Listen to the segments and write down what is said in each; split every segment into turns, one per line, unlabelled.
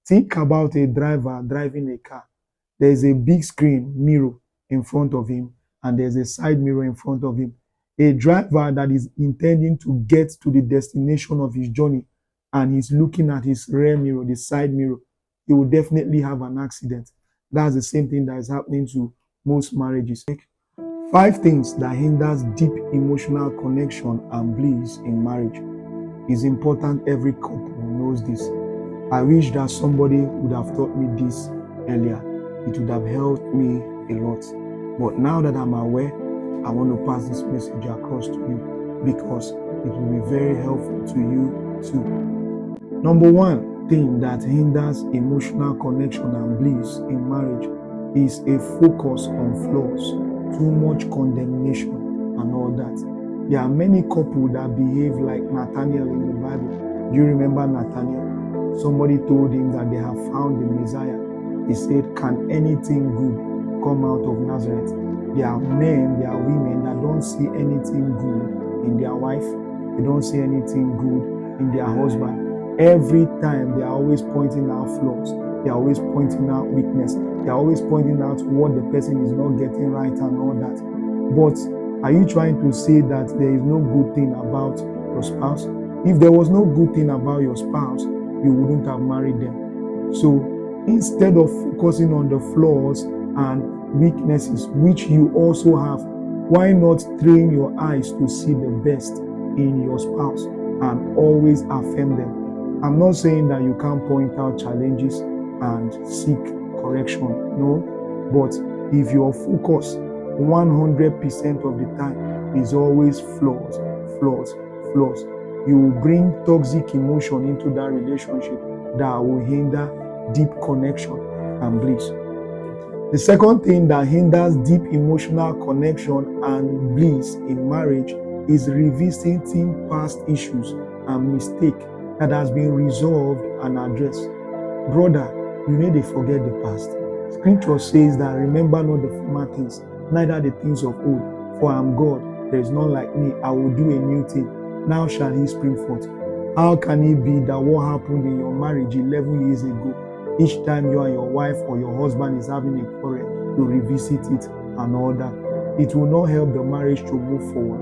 Think about a driver driving a car. There's a big screen mirror in front of him, and there's a side mirror in front of him. A driver that is intending to get to the destination of his journey and he's looking at his rear mirror, the side mirror, he will definitely have an accident. That's the same thing that is happening to most marriages. 5 things that hinders deep emotional connection and bliss in marriage. It's important every couple knows this. I wish that somebody would have taught me this earlier. It would have helped me a lot. But now that I'm aware, I want to pass this message across to you because it will be very helpful to you too. Number one thing that hinders emotional connection and bliss in marriage is a focus on flaws, too much condemnation and all that. There are many couples that behave like Nathaniel in the Bible. Do you remember Nathaniel? Somebody told him that they have found the Messiah. He said, "Can anything good come out of Nazareth?" There are men, there are women that don't see anything good in their wife. They don't see anything good in their husband. Every time they are always pointing out flaws. They are always pointing out weakness. They are always pointing out what the person is not getting right and all that. But are you trying to say that there is no good thing about your spouse? If there was no good thing about your spouse, you wouldn't have married them. So instead of focusing on the flaws and weaknesses which you also have, why not train your eyes to see the best in your spouse and always affirm them? I'm not saying that you can't point out challenges and seek correction, no, but if your focus 100% of the time is always flaws, you will bring toxic emotion into that relationship that will hinder deep connection and bliss. The second thing that hinders deep emotional connection and bliss in marriage is revisiting past issues and mistakes that has been resolved and addressed. Brother, you need to forget the past. Scripture says that remember not the former things, neither the things of old. For I am God, there is none like me. I will do a new thing. Now shall he spring forth. How can it be that what happened in your marriage 11 years ago, each time you and your wife or your husband is having a quarrel, you revisit it and all that? It will not help the marriage to move forward.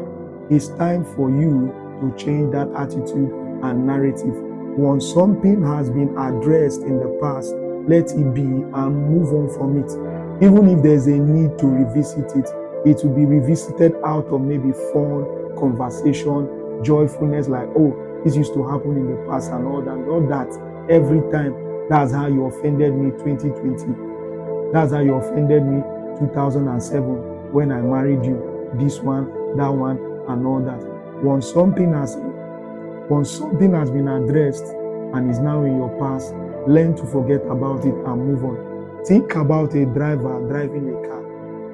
It's time for you to change that attitude and narrative. Once something has been addressed in the past, let it be and move on from it. Even if there's a need to revisit it, it will be revisited out of maybe fun, conversation, joyfulness, like, oh, this used to happen in the past and all that. Not that every time. That's how you offended me 2020. That's how you offended me 2007 when I married you. This one, that one, and all that. Once something has been addressed and is now in your past, learn to forget about it and move on. Think about a driver driving a car.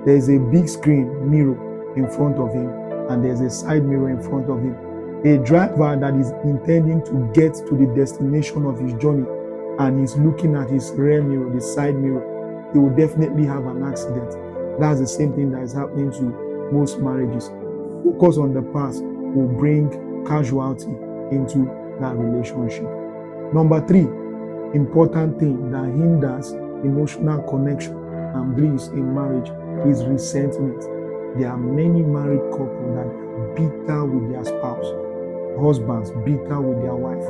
There's a big screen mirror in front of him and there's a side mirror in front of him. A driver that is intending to get to the destination of his journey and he's looking at his rear mirror, the side mirror, he will definitely have an accident. That's the same thing that is happening to most marriages. Focus on the past will bring casualty into that relationship. Number 3, important thing that hinders emotional connection and bliss in marriage is resentment. There are many married couples that are bitter with their spouse. Husbands bitter with their wife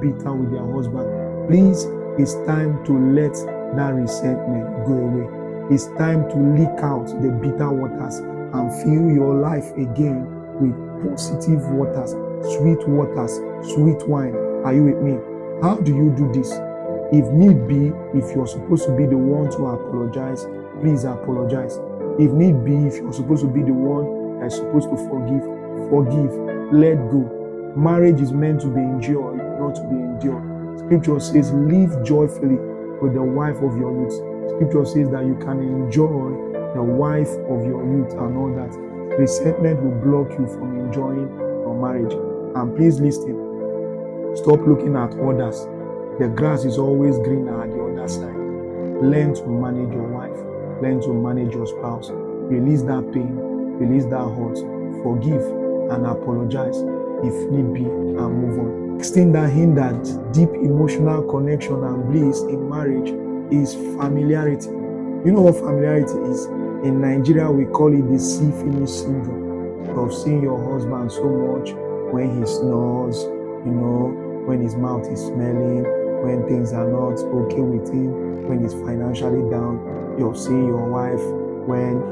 bitter with their husband. Please, it's time to let that resentment go away. It's time to leak out the bitter waters and fill your life again with positive waters, sweet wine. Are you with me? How do you do this? If need be, if you're supposed to be the one to apologize, please apologize. If need be, if you're supposed to be the one that's supposed to forgive, let go. Marriage is meant to be enjoyed, not to be endured. Scripture says, live joyfully with the wife of your youth. Scripture says that you can enjoy the wife of your youth and all that. Resentment will block you from enjoying your marriage. And please listen, stop looking at others. The grass is always greener at the other side. Learn to manage your wife. Learn to manage your spouse. Release that pain. Release that hurt. Forgive and apologize if need be and move on. next thing that hindered deep emotional connection and bliss in marriage is familiarity. You know what familiarity is? In Nigeria, we call it the see finish syndrome, of seeing your husband so much when he snores, when his mouth is smelling, when things are not okay with him, when he's financially down. You'll see your wife when,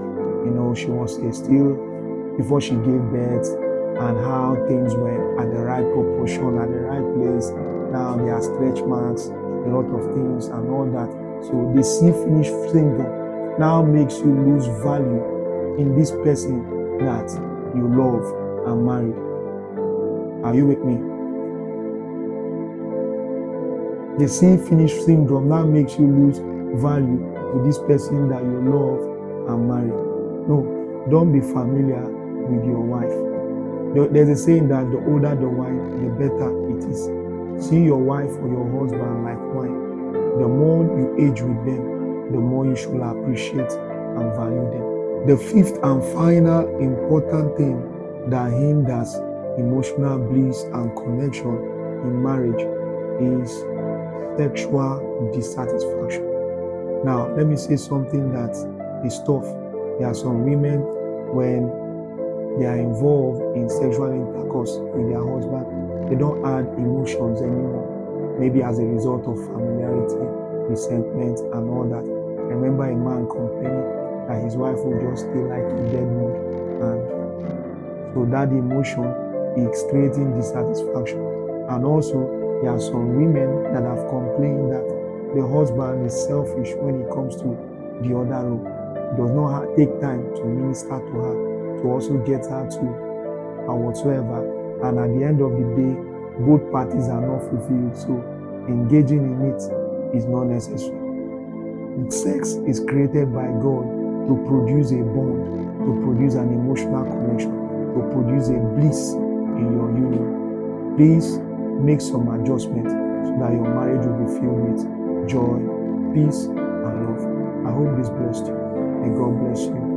she was still before she gave birth, and how things were at the right proportion, at the right place. Now there are stretch marks, a lot of things and all that. So the see finish syndrome now makes you lose value in this person that you love and married. Are you with me? The see finish syndrome now makes you lose value to this person that you love and married. No, don't be familiar with your wife. There's a saying that the older the wine, the better it is. See your wife or your husband like wine. The more you age with them, the more you should appreciate and value them. The fifth and final important thing that hinders emotional bliss and connection in marriage is sexual dissatisfaction. Now, let me say something that is tough. There are some women, when they are involved in sexual intercourse with their husband, they don't add emotions anymore. Maybe as a result of familiarity, resentment, and all that. I remember a man complaining that his wife would just stay like a dead wood, and so that emotion is creating dissatisfaction. And also, there are some women that have complained that the husband is selfish when it comes to the other room. He does not take time to minister to her, to also get her to whatsoever. And at the end of the day, both parties are not fulfilled. So engaging in it is not necessary. Sex is created by God to produce a bond, to produce an emotional connection, to produce a bliss in your union. Please make some adjustments so that your marriage will be filled with joy, peace, and love. I hope this blessed you. May God bless you.